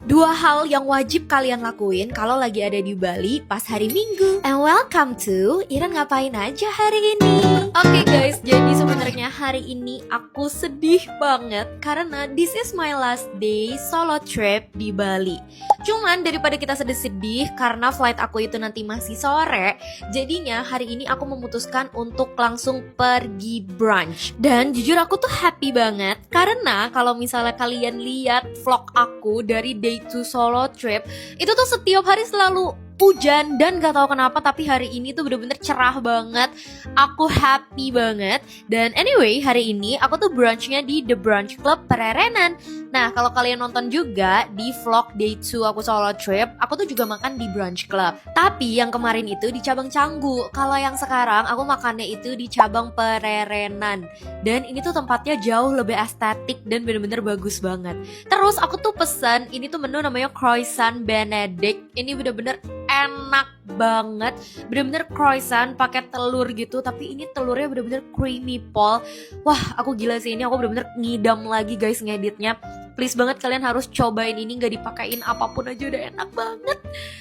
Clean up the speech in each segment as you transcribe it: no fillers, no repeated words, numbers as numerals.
Dua hal yang wajib kalian lakuin kalau lagi ada di Bali pas hari Minggu. And welcome to Iren ngapain aja hari ini? Oke guys, jadi sebenarnya hari ini aku sedih banget karena this is my last day solo trip di Bali. Cuman daripada kita sedih-sedih karena flight aku itu nanti masih sore, jadinya hari ini aku memutuskan untuk langsung pergi brunch. Dan jujur aku tuh happy banget karena kalau misalnya kalian lihat vlog aku dari day to solo trip, itu tuh setiap hari selalu hujan dan gak tahu kenapa tapi hari ini tuh bener-bener cerah banget. Aku happy banget. Dan anyway, hari ini aku tuh brunchnya di The Brunch Club Pererenan. Nah, kalau kalian nonton juga di vlog day 2 aku solo trip, aku tuh juga makan di Brunch Club. Tapi yang kemarin itu di cabang Canggu. Kalau yang sekarang aku makannya itu di cabang Pererenan. Dan ini tuh tempatnya jauh lebih estetik dan bener-bener bagus banget. Terus aku tuh pesen, ini tuh menu namanya Croissant Benedict. Ini bener-bener enak banget, bener-bener croissant pakai telur gitu, tapi ini telurnya bener-bener creamy pol. Wah, aku gila sih, ini aku bener-bener ngidam lagi guys ngeditnya. Please banget kalian harus cobain ini, gak dipakein apapun aja udah enak banget.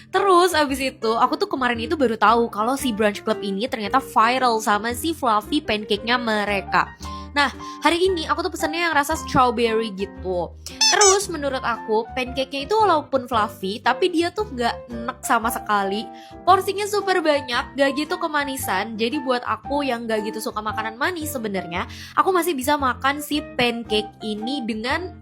Terus abis itu aku tuh kemarin itu baru tahu kalau si Brunch Club ini ternyata viral sama si fluffy pancake-nya mereka. Nah, hari ini aku tuh pesennya yang rasa strawberry gitu. Terus menurut aku pancake-nya itu walaupun fluffy, tapi dia tuh gak enek sama sekali. Porsinya super banyak, gak gitu kemanisan. Jadi buat aku yang gak gitu suka makanan manis sebenarnya, aku masih bisa makan si pancake ini dengan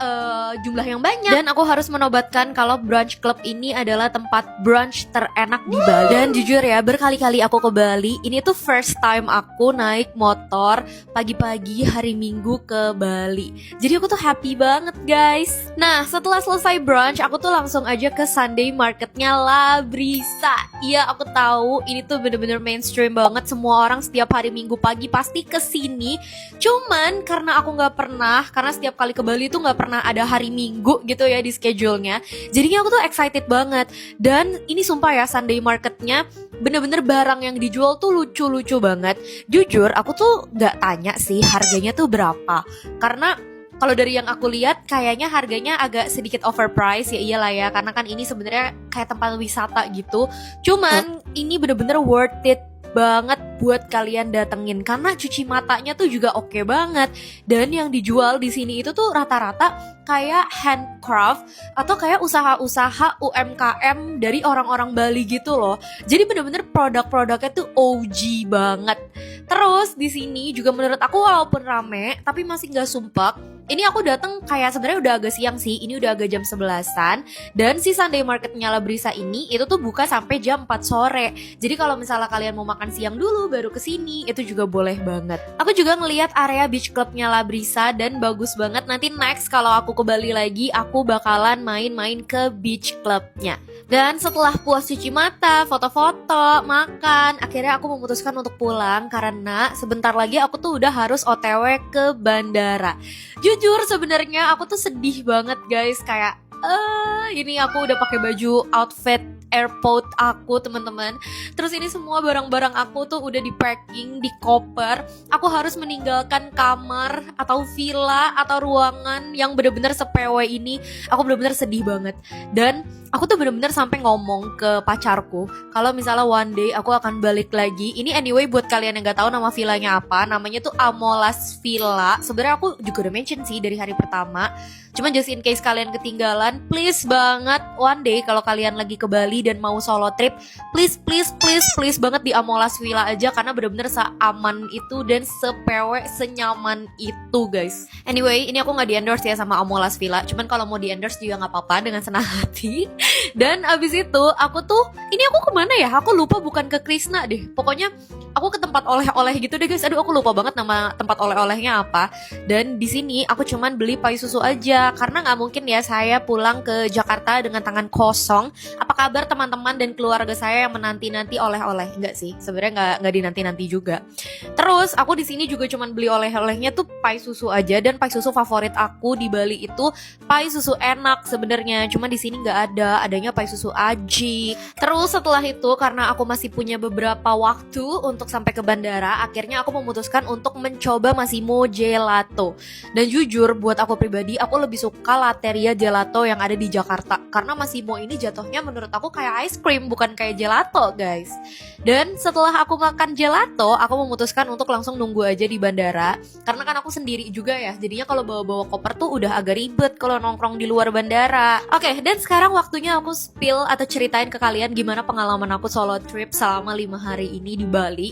jumlah yang banyak. Dan aku harus menobatkan kalau Brunch Club ini adalah tempat brunch terenak di Bali. Dan jujur ya, berkali-kali aku ke Bali, ini tuh first time aku naik motor pagi-pagi hari Minggu ke Bali. Jadi aku tuh happy banget guys. Nah, setelah selesai brunch, aku tuh langsung aja ke Sunday marketnya Labrisa. Iya, aku tahu ini tuh bener-bener mainstream banget. Semua orang setiap hari Minggu pagi pasti kesini. Cuman karena aku gak pernah, karena setiap kali ke Bali tuh gak pernah ada hari Minggu gitu ya di schedule-nya. Jadinya aku tuh excited banget. Dan ini sumpah ya, Sunday marketnya bener-bener barang yang dijual tuh lucu-lucu banget. Jujur, aku tuh gak tanya sih harganya tuh berapa. Karena kalau dari yang aku lihat kayaknya harganya agak sedikit overpriced, ya iyalah ya, karena kan ini sebenarnya kayak tempat wisata gitu. Cuman ini bener-bener worth it banget buat kalian datengin karena cuci matanya tuh juga oke banget. Dan yang dijual di sini itu tuh rata-rata kayak handcraft atau kayak usaha-usaha UMKM dari orang-orang Bali gitu loh. Jadi bener-bener produk-produknya tuh OG banget. Terus di sini juga menurut aku walaupun rame tapi masih nggak sumpek. Ini aku datang kayak sebenarnya udah agak siang sih. Ini udah agak jam 11-an. Dan si Sunday marketnya Labrisa ini itu tuh buka sampai jam 4 sore. Jadi kalau misalnya kalian mau makan siang dulu baru kesini, itu juga boleh banget. Aku juga ngelihat area beach clubnya Labrisa dan bagus banget. Nanti next kalau aku ke Bali lagi, aku bakalan main-main ke beach clubnya. Dan setelah puas cuci mata, foto-foto, makan, akhirnya aku memutuskan untuk pulang karena sebentar lagi aku tuh udah harus OTW ke bandara. Jujur sebenarnya aku tuh sedih banget guys, kayak ini aku udah pakai baju outfit airport aku teman-teman. Terus ini semua barang-barang aku tuh udah di packing di koper. Aku harus meninggalkan kamar atau villa atau ruangan yang bener-bener sepewe ini. Aku bener-bener sedih banget. Dan aku tuh bener-bener sampai ngomong ke pacarku kalau misalnya one day aku akan balik lagi. Ini anyway buat kalian yang gak tahu nama villanya apa, namanya tuh Amolas Villa. Sebenarnya aku juga udah mention sih dari hari pertama. Cuman just in case kalian ketinggalan, please banget one day kalau kalian lagi ke Bali dan mau solo trip, please banget di Amolas Villa aja karena bener-bener seaman itu dan sepewe senyaman itu guys. Anyway, ini aku gak di endorse ya sama Amolas Villa. Cuman kalau mau di endorse juga gak apa-apa dengan senang hati. Dan abis itu aku tuh, ini aku kemana ya? Aku lupa, bukan ke Krishna deh. Pokoknya aku ke tempat oleh-oleh gitu deh guys. Aduh, aku lupa banget nama tempat oleh-olehnya apa. Dan di sini aku cuman beli pai susu aja karena nggak mungkin ya saya pulang ke Jakarta dengan tangan kosong. Apa kabar teman-teman dan keluarga saya yang menanti-nanti oleh-oleh? Enggak sih, sebenarnya nggak dinanti-nanti juga. Terus aku di sini juga cuman beli oleh-olehnya tuh pai susu aja. Dan pai susu favorit aku di Bali itu pai susu enak sebenarnya. Cuma di sini nggak ada, adanya belinya pakai susu aji. Terus setelah itu karena aku masih punya beberapa waktu untuk sampai ke bandara, akhirnya aku memutuskan untuk mencoba Massimo Gelato. Dan jujur buat aku pribadi, aku lebih suka Latteria Gelato yang ada di Jakarta, karena Massimo ini jatuhnya menurut aku kayak ice cream, bukan kayak gelato guys. Dan setelah aku makan gelato, aku memutuskan untuk langsung nunggu aja di bandara, karena kan aku sendiri juga ya, jadinya kalau bawa-bawa koper tuh udah agak ribet kalau nongkrong di luar bandara. Oke, dan sekarang waktunya aku spill atau ceritain ke kalian gimana pengalaman aku solo trip selama 5 hari ini di Bali.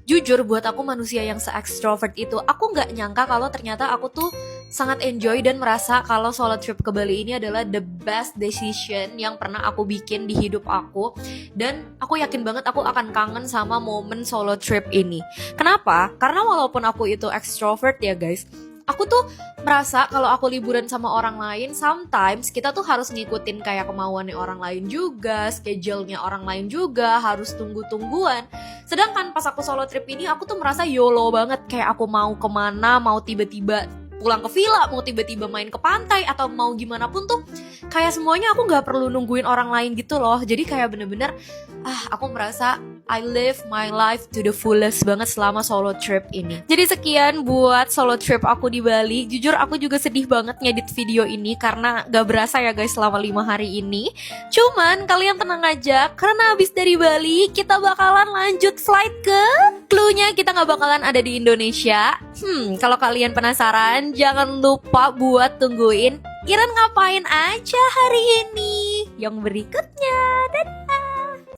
Jujur buat aku manusia yang se-extrovert itu, aku gak nyangka kalau ternyata aku tuh sangat enjoy dan merasa kalau solo trip ke Bali ini adalah the best decision yang pernah aku bikin di hidup aku. Dan aku yakin banget aku akan kangen sama momen solo trip ini. Kenapa? Karena walaupun aku itu extrovert ya guys, aku tuh merasa kalau aku liburan sama orang lain, sometimes kita tuh harus ngikutin kayak kemauannya orang lain juga, schedule-nya orang lain juga, harus tunggu-tungguan. Sedangkan pas aku solo trip ini, aku tuh merasa YOLO banget. Kayak aku mau kemana, mau tiba-tiba pulang ke villa, mau tiba-tiba main ke pantai, atau mau gimana pun tuh kayak semuanya aku gak perlu nungguin orang lain gitu loh. Jadi kayak bener-bener aku merasa I live my life to the fullest banget selama solo trip ini. Jadi sekian buat solo trip aku di Bali. Jujur aku juga sedih banget ngedit video ini karena gak berasa ya guys selama 5 hari ini. Cuman kalian tenang aja, karena habis dari Bali kita bakalan lanjut flight ke clue-nya kita gak bakalan ada di Indonesia. Kalau kalian penasaran, jangan lupa buat tungguin Iren ngapain aja hari ini yang berikutnya.